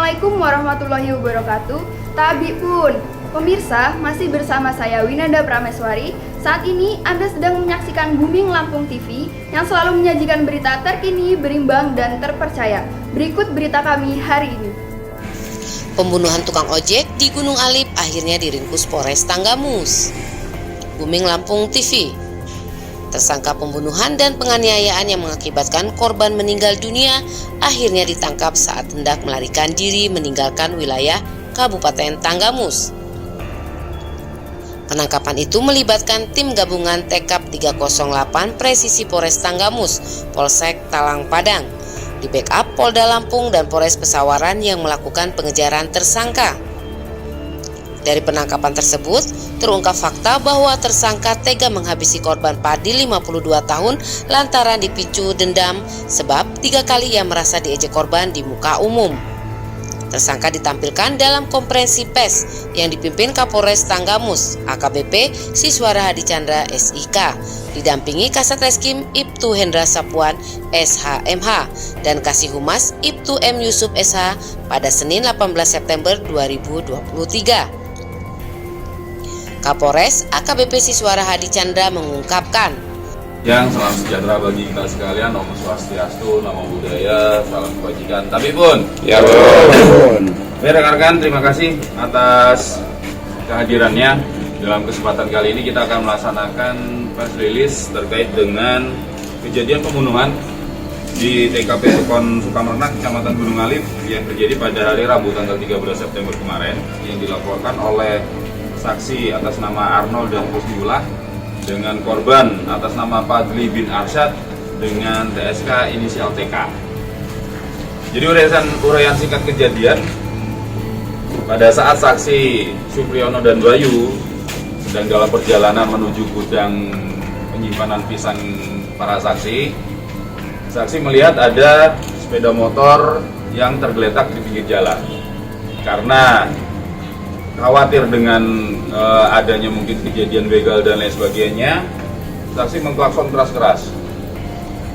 Assalamualaikum warahmatullahi wabarakatuh. Tabi pun, pemirsa masih bersama saya Winanda Prameswari. Saat ini Anda sedang menyaksikan Booming Lampung TV yang selalu menyajikan berita terkini, berimbang, dan terpercaya. Berikut berita kami hari ini. Pembunuhan tukang ojek di Gunung Alip akhirnya diringkus Polres Tanggamus. Booming Lampung TV. Tersangka pembunuhan dan penganiayaan yang mengakibatkan korban meninggal dunia akhirnya ditangkap saat hendak melarikan diri meninggalkan wilayah Kabupaten Tanggamus. Penangkapan itu melibatkan tim gabungan Tekap 308 Presisi Polres Tanggamus, Polsek Talang Padang, di backup Polda Lampung dan Polres Pesawaran yang melakukan pengejaran tersangka. Dari penangkapan tersebut, terungkap fakta bahwa tersangka tega menghabisi korban Padi 52 tahun lantaran dipicu dendam sebab 3 kali ia merasa diejek korban di muka umum. Tersangka ditampilkan dalam konferensi pers yang dipimpin Kapolres Tanggamus, AKBP Siswara Hadi Chandra SIK, didampingi Kasat Reskrim Ibtu Hendra Sapuan SHMH dan Kasih Humas Ibtu M Yusuf SH pada Senin 18 September 2023. Kapolres AKBP Siswara Hadi Chandra mengungkapkan, yang salam sejahtera bagi kita sekalian, Om Swastiastu, Namo Buddhaya, salam kebajikan. Tapi pun, ya pun. rekan-rekan, terima kasih atas kehadirannya. Dalam kesempatan kali ini kita akan melaksanakan press release terkait dengan kejadian pembunuhan di TKP Sukamernak, Kecamatan Gunung Alip yang terjadi pada hari Rabu tanggal 13 September kemarin, yang dilaporkan oleh saksi atas nama Arnold dan Kusniullah dengan korban atas nama Fadli bin Arsyad dengan TSK inisial TK. Jadi uraian singkat kejadian, pada saat saksi Supriyono dan Bayu sedang dalam perjalanan menuju gudang penyimpanan pisang para saksi melihat ada sepeda motor yang tergeletak di pinggir jalan. Karena khawatir dengan adanya mungkin kejadian begal dan lain sebagainya, saksi mengklakson keras-keras.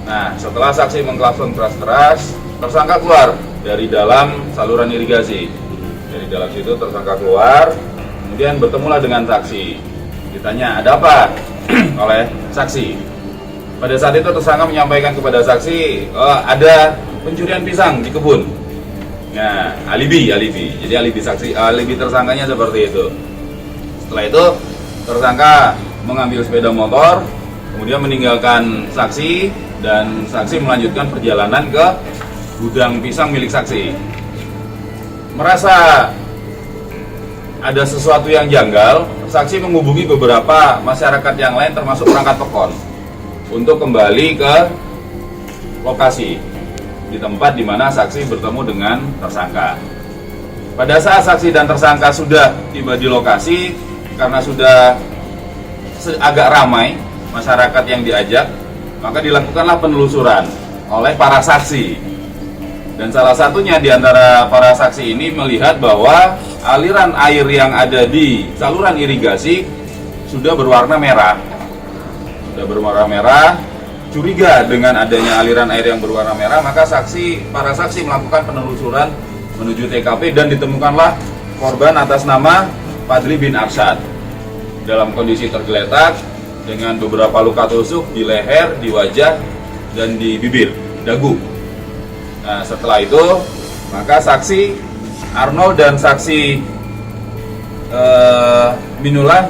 Nah, setelah saksi mengklakson keras-keras, tersangka keluar dari dalam saluran irigasi. Dari dalam situ tersangka keluar, kemudian bertemulah dengan saksi. Ditanya, ada apa? oleh saksi. Pada saat itu tersangka menyampaikan kepada saksi, ada pencurian pisang di kebun. Nah, alibi. Jadi alibi tersangkanya seperti itu. Setelah itu, tersangka mengambil sepeda motor, kemudian meninggalkan saksi, dan saksi melanjutkan perjalanan ke gudang pisang milik saksi. Merasa ada sesuatu yang janggal, saksi menghubungi beberapa masyarakat yang lain termasuk perangkat pekon untuk kembali ke lokasi di tempat di mana saksi bertemu dengan tersangka. Pada saat saksi dan tersangka sudah tiba di lokasi, karena sudah agak ramai masyarakat yang diajak, maka dilakukanlah penelusuran oleh para saksi. Dan salah satunya di antara para saksi ini melihat bahwa aliran air yang ada di saluran irigasi sudah berwarna merah. Curiga dengan adanya aliran air yang berwarna merah, maka para saksi melakukan penelusuran menuju TKP dan ditemukanlah korban atas nama Fadli bin Arsyad dalam kondisi tergeletak dengan beberapa luka tusuk di leher, di wajah, dan di bibir, dagu. Nah, setelah itu maka saksi Arnold dan saksi Minullah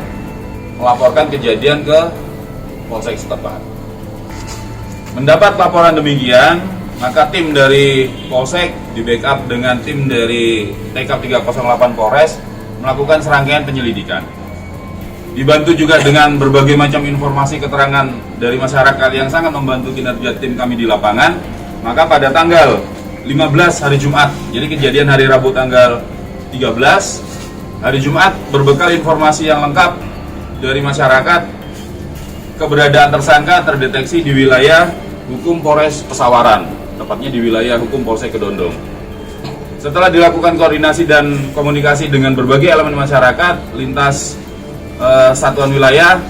melaporkan kejadian ke Polsek setempat. Mendapat laporan demikian, maka tim dari Polsek di backup dengan tim dari Tekap 308 Polres melakukan serangkaian penyelidikan. Dibantu juga dengan berbagai macam informasi keterangan dari masyarakat yang sangat membantu kinerja tim kami di lapangan. Maka pada tanggal 15 hari Jumat, jadi kejadian hari Rabu tanggal 13, hari Jumat, berbekal informasi yang lengkap dari masyarakat, keberadaan tersangka terdeteksi di wilayah hukum Polres Pesawaran, tepatnya di wilayah hukum Polsek Kedondong. Setelah dilakukan koordinasi dan komunikasi dengan berbagai elemen masyarakat lintas satuan wilayah,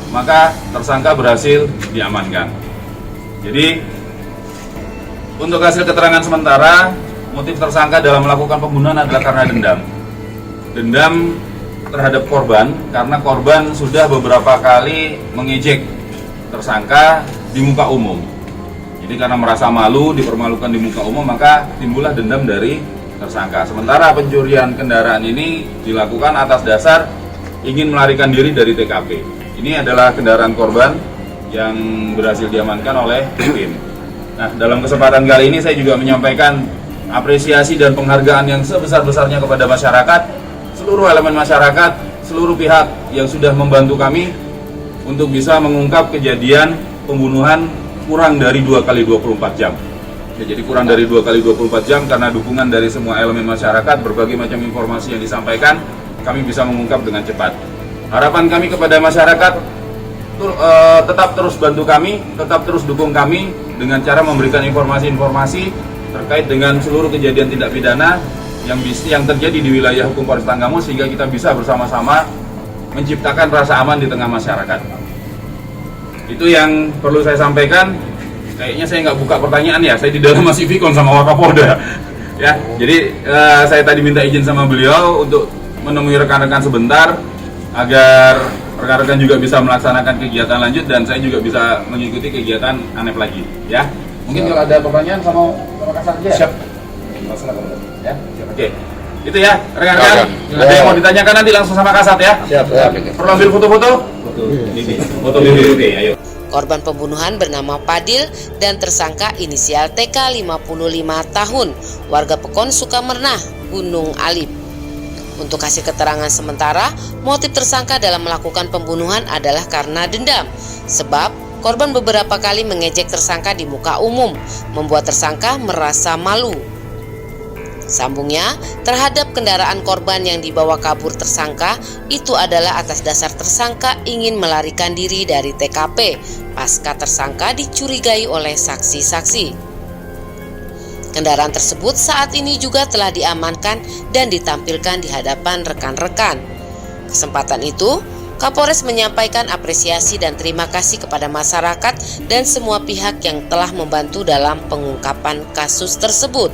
maka tersangka berhasil diamankan. Jadi untuk hasil keterangan sementara, motif tersangka dalam melakukan pembunuhan adalah karena dendam. Dendam terhadap korban karena korban sudah beberapa kali mengejek tersangka di muka umum. Jadi karena merasa malu, dipermalukan di muka umum, maka timbullah dendam dari tersangka. Sementara pencurian kendaraan ini dilakukan atas dasar ingin melarikan diri dari TKP. Ini adalah kendaraan korban yang berhasil diamankan oleh tim. Nah, dalam kesempatan kali ini saya juga menyampaikan apresiasi dan penghargaan yang sebesar-besarnya kepada masyarakat, seluruh elemen masyarakat, seluruh pihak yang sudah membantu kami untuk bisa mengungkap kejadian pembunuhan kurang dari 2 kali 24 jam. Ya, jadi kurang dari 2 kali 24 jam karena dukungan dari semua elemen masyarakat, berbagai macam informasi yang disampaikan, kami bisa mengungkap dengan cepat. Harapan kami kepada masyarakat, tetap terus bantu kami, tetap terus dukung kami dengan cara memberikan informasi-informasi terkait dengan seluruh kejadian tindak pidana yang terjadi di wilayah hukum Polres Tanggamus, sehingga kita bisa bersama-sama menciptakan rasa aman di tengah masyarakat. Itu yang perlu saya sampaikan. Kayaknya saya nggak buka pertanyaan ya, saya di dalam masih vikon sama Wakapolda. Ya, jadi saya tadi minta izin sama beliau untuk menemui rekan-rekan sebentar agar rekan-rekan juga bisa melaksanakan kegiatan lanjut dan saya juga bisa mengikuti kegiatan ANEP lagi. Ya, mungkin kalau ada pertanyaan sama Kasat aja. Siap. Ya, oke. Itu ya, rekan-rekan. Ada yang mau ditanyakan nanti langsung sama Kasat ya. Siap. Perlu ambil foto-foto? Foto dulu. Oke, ayo. Korban pembunuhan bernama Padil dan tersangka inisial TK 55 tahun, warga Pekon Sukamernah, Gunung Alip. Untuk hasil keterangan sementara, motif tersangka dalam melakukan pembunuhan adalah karena dendam. Sebab korban beberapa kali mengejek tersangka di muka umum, membuat tersangka merasa malu. Sambungnya, terhadap kendaraan korban yang dibawa kabur tersangka, itu adalah atas dasar tersangka ingin melarikan diri dari TKP, pasca tersangka dicurigai oleh saksi-saksi. Kendaraan tersebut saat ini juga telah diamankan dan ditampilkan di hadapan rekan-rekan. Kesempatan itu, Kapolres menyampaikan apresiasi dan terima kasih kepada masyarakat dan semua pihak yang telah membantu dalam pengungkapan kasus tersebut.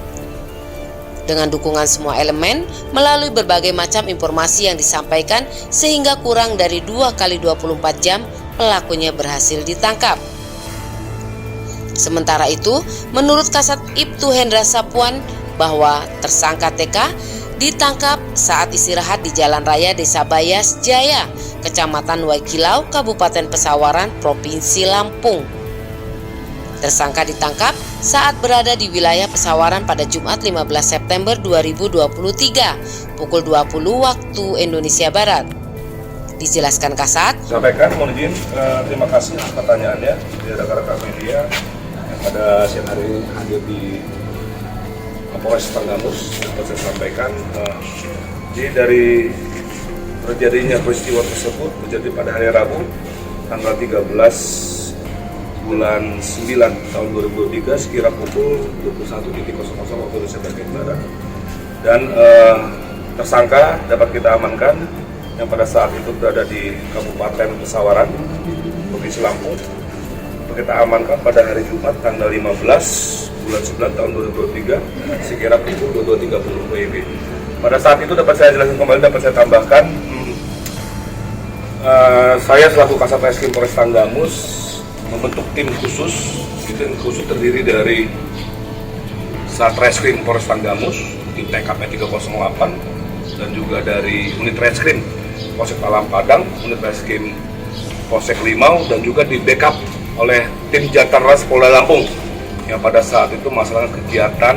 Dengan dukungan semua elemen, melalui berbagai macam informasi yang disampaikan, sehingga kurang dari 2 kali 24 jam pelakunya berhasil ditangkap. Sementara itu, menurut Kasat Ibtu Hendra Sapuan bahwa tersangka TK ditangkap saat istirahat di Jalan Raya Desa Bayas Jaya, Kecamatan Waikilau, Kabupaten Pesawaran, Provinsi Lampung. Tersangka ditangkap saat berada di wilayah Pesawaran pada Jumat 15 September 2023, pukul 20 waktu Indonesia Barat. Dijelaskan Kasat. Sampaikan, mohon izin, terima kasih atas pertanyaannya dari rekan-rekan media yang pada siang hari ini hadir di Polres Tanggamus. Dapat saya sampaikan, jadi dari terjadinya peristiwa tersebut terjadi pada hari Rabu tanggal 13 bulan 9 tahun 2023 sekira pukul 21.00 waktu Indonesia Barat, dan tersangka dapat kita amankan yang pada saat itu berada di Kabupaten Pesawaran, Provinsi Lampung. Kita amankan pada hari Jumat tanggal 15 bulan 9 tahun 2023 sekira pukul 22.30 WIB. Pada saat itu dapat saya jelaskan kembali, dapat saya tambahkan, saya selaku Kasat Reskrim Polres Tanggamus membentuk tim khusus. Tim khusus terdiri dari Satreskrim Polres Tanggamus, tim TKP 308, dan juga dari unit Reskrim Polsek Talang Padang, unit Reskrim Polsek Limau, dan juga di backup oleh tim Jatarlas Polda Lampung yang pada saat itu melaksanakan kegiatan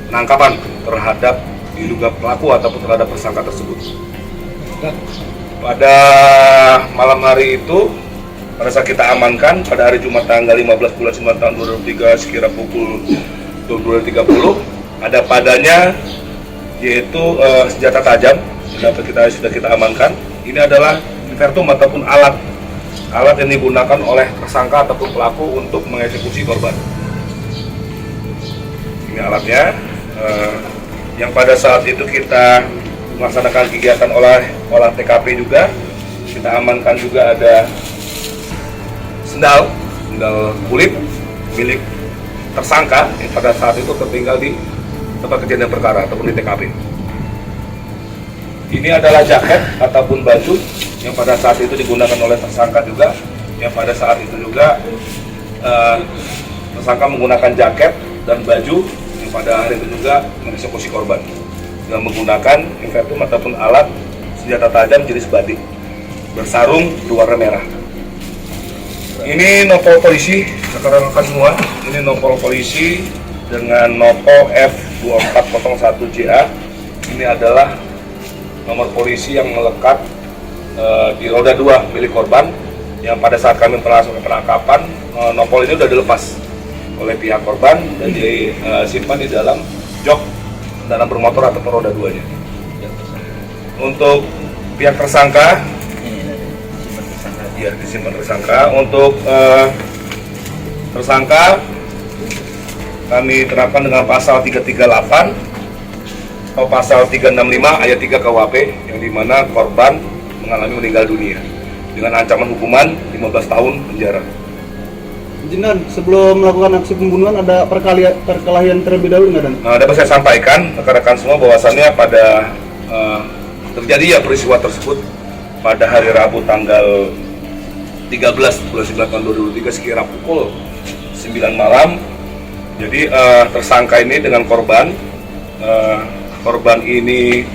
penangkapan terhadap diduga pelaku ataupun terhadap tersangka tersebut. Pada malam hari itu, pada saat kita amankan pada hari Jumat tanggal 15 bulan 9 tahun 2023 sekira pukul 22.30, ada padanya yaitu senjata tajam yang sudah kita amankan. Ini adalah invertum ataupun alat yang digunakan oleh tersangka ataupun pelaku untuk mengeksekusi korban. Ini alatnya, yang pada saat itu kita melaksanakan kegiatan olah TKP juga. Kita amankan juga ada sendal kulit milik tersangka yang pada saat itu tertinggal di tempat kejadian perkara ataupun di TKP. Ini adalah jaket ataupun baju yang pada saat itu digunakan oleh tersangka juga, yang pada saat itu juga tersangka menggunakan jaket dan baju yang pada hari itu juga mengeksekusi korban dengan menggunakan infetum ataupun alat senjata tajam jenis badik bersarung berwarna merah. Ini nopol polisi, rekan-rekan semua. Ini nopol polisi dengan nopol F2401JA. Ini adalah nomor polisi yang melekat di roda 2 milik korban, yang pada saat kami melakukan penangkapan nopol ini sudah dilepas oleh pihak korban dan disimpan di dalam jok kendaraan bermotor ataupun roda 2-nya. Untuk pihak tersangka, ya disimpan tersangka. Untuk tersangka kami terapkan dengan pasal 338 atau pasal 365 ayat 3 KUHP, yang dimana korban mengalami meninggal dunia dengan ancaman hukuman 15 tahun penjara. Jinan, sebelum melakukan aksi pembunuhan ada perkelahian terlebih dahulu nggak, Dan? Dapat saya sampaikan rekan-rekan semua bahwasannya pada terjadi peristiwa tersebut pada hari Rabu tanggal 13 bulan 9 tahun 2023 sekira pukul 9 malam. Jadi tersangka ini dengan korban ini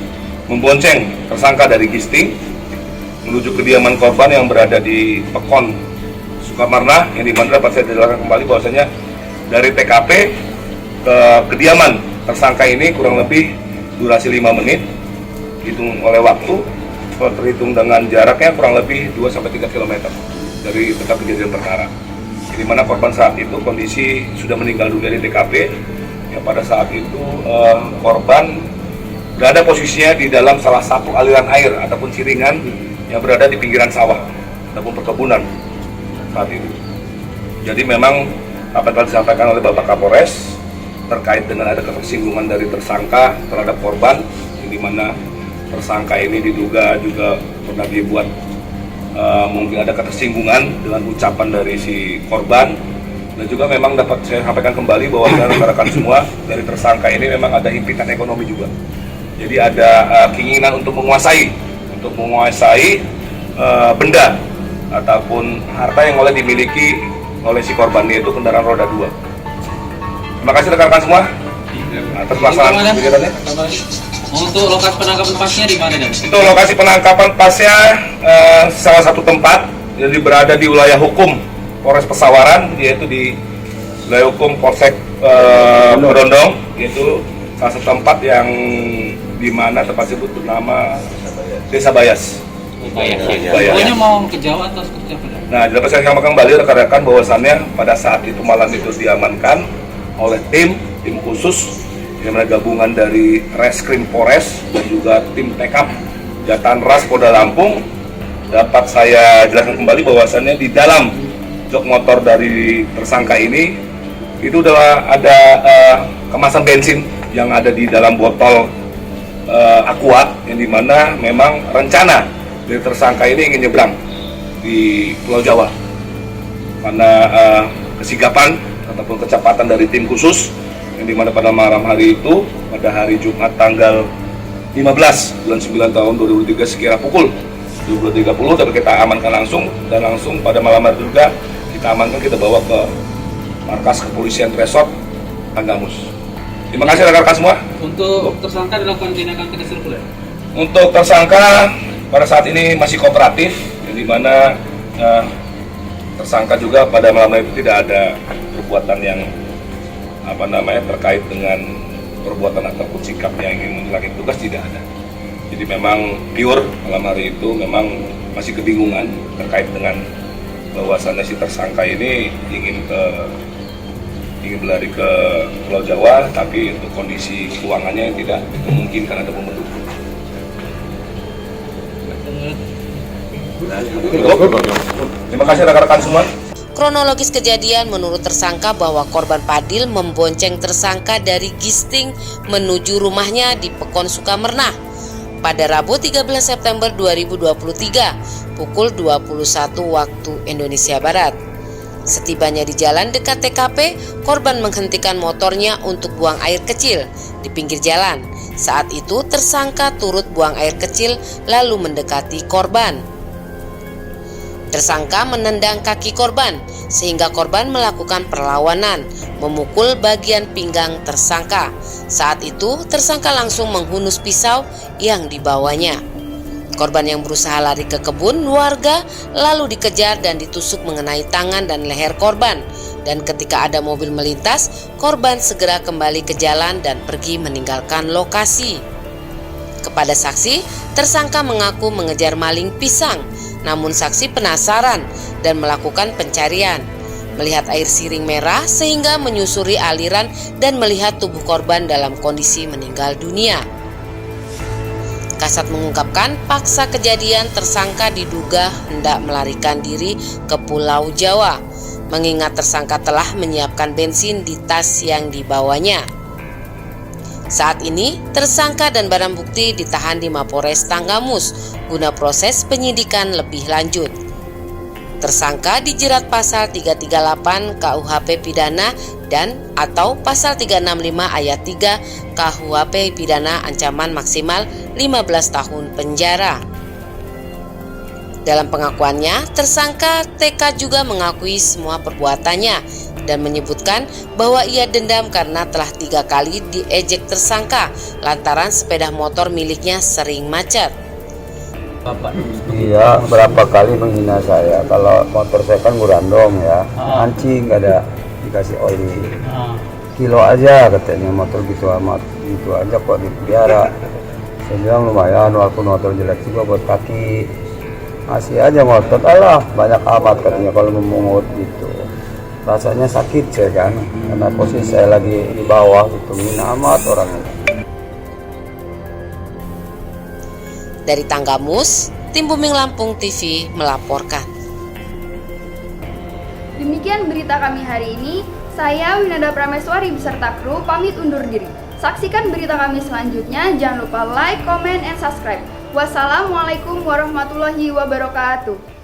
membonceng tersangka dari Gisting menuju kediaman korban yang berada di Pekon Sukamarna, yang dimana dapat saya jelaskan kembali bahwasanya dari TKP ke kediaman tersangka ini kurang lebih durasi 5 menit hitung oleh waktu, kalau terhitung dengan jaraknya kurang lebih 2-3 km dari tempat kejadian perkara. Di mana korban saat itu kondisi sudah meninggal dunia di TKP, yang pada saat itu korban berada posisinya di dalam salah satu aliran air ataupun ciringan yang berada di pinggiran sawah ataupun perkebunan saat itu. Jadi memang apa yang telah disampaikan oleh Bapak Kapolres terkait dengan ada ketersinggungan dari tersangka terhadap korban, yang dimana tersangka ini diduga juga pernah dibuat mungkin ada ketersinggungan dengan ucapan dari si korban, dan juga memang dapat saya sampaikan kembali bahwa rekan-rekan semua dari tersangka ini memang ada himpitan ekonomi juga. Jadi ada keinginan untuk menguasai benda ataupun harta yang oleh dimiliki oleh si korban, yaitu kendaraan roda 2. Terima kasih rekan-rekan semua atas pelaksanaan kegiatannya. Untuk lokasi penangkapan pasnya di mana, Dan? Untuk lokasi penangkapan pasnya salah satu tempat yang berada di wilayah hukum Polres Pesawaran, yaitu di wilayah hukum Polsek Berondong, yaitu salah satu tempat yang di mana tempat tersebut bernama Desa Bayas. Bayas. Bayas. Pokoknya mau ke Jawa atau seperti apa, Dan? Nah, dapat saya sampaikan kembali rekan-rekan bahwasannya pada saat itu malam itu diamankan oleh tim khusus yang gabungan dari Reskrim Polres dan juga tim TKP Jatan Ras Polda Lampung. Dapat saya jelaskan kembali bahwasannya di dalam jok motor dari tersangka ini itu adalah ada kemasan bensin yang ada di dalam botol aqua, yang dimana memang rencana dari tersangka ini ingin nyebrang di Pulau Jawa, karena kesigapan ataupun kecepatan dari tim khusus, yang dimana pada malam hari itu pada hari Jumat tanggal 15 bulan 9 tahun 2003 sekira pukul 20.30 dapat kita amankan langsung, dan langsung pada malam hari juga kita amankan, kita bawa ke markas kepolisian Resort Tanggamus. Terima kasih rekan-rekan semua. Untuk tersangka dilakukan tindakan tegas sirkuler. Untuk tersangka pada saat ini masih kooperatif, yang dimana tersangka juga pada malam itu tidak ada perbuatan yang terkait dengan perbuatan ataupun sikap yang ingin menghilangkan tugas, tidak ada. Jadi memang pure malam hari itu memang masih kebingungan terkait dengan bahwasannya si tersangka ini ingin berlari ke Pulau Jawa, tapi untuk kondisi keuangannya tidak memungkinkan ataupun mendukung. Terima kasih rekan-rekan semua. Kronologis kejadian menurut tersangka bahwa korban Padil membonceng tersangka dari Gisting menuju rumahnya di Pekon Sukamarna pada Rabu 13 September 2023 pukul 21 waktu Indonesia Barat. Setibanya di jalan dekat TKP, korban menghentikan motornya untuk buang air kecil di pinggir jalan. Saat itu tersangka turut buang air kecil lalu mendekati korban. Tersangka menendang kaki korban sehingga korban melakukan perlawanan, memukul bagian pinggang tersangka. Saat itu tersangka langsung menghunus pisau yang dibawanya. Korban yang berusaha lari ke kebun warga lalu dikejar dan ditusuk mengenai tangan dan leher korban. Dan ketika ada mobil melintas, korban segera kembali ke jalan dan pergi meninggalkan lokasi. Kepada saksi, tersangka mengaku mengejar maling pisang, namun saksi penasaran dan melakukan pencarian. Melihat air siring merah sehingga menyusuri aliran dan melihat tubuh korban dalam kondisi meninggal dunia. Kasat mengungkapkan paksa kejadian tersangka diduga hendak melarikan diri ke Pulau Jawa, mengingat tersangka telah menyiapkan bensin di tas yang dibawanya. Saat ini, tersangka dan barang bukti ditahan di Mapores Tanggamus guna proses penyidikan lebih lanjut. Tersangka dijerat pasal 338 KUHP pidana dan atau pasal 365 ayat 3 KUHP pidana ancaman maksimal 15 tahun penjara. Dalam pengakuannya, tersangka TK juga mengakui semua perbuatannya dan menyebutkan bahwa ia dendam karena telah 3 kali diejek tersangka lantaran sepeda motor miliknya sering macet. Iya, berapa kali menghina saya. Kalau motor saya kan gurandong ya, mancing nggak ada dikasih oli. Kilo aja katanya motor gitu amat, gitu aja kok dipelihara. Saya bilang lumayan, walaupun motor jelek juga buat kaki. Masih aja motor, alah banyak amat katanya kalau memungut gitu. Rasanya sakit saya kan, karena posisi saya lagi di bawah gitu, menghina amat orangnya. Dari Tanggamus, Tim Booming Lampung TV melaporkan. Demikian berita kami hari ini. Saya Winanda Prameswari beserta kru pamit undur diri. Saksikan berita kami selanjutnya. Jangan lupa like, comment, and subscribe. Wassalamualaikum warahmatullahi wabarakatuh.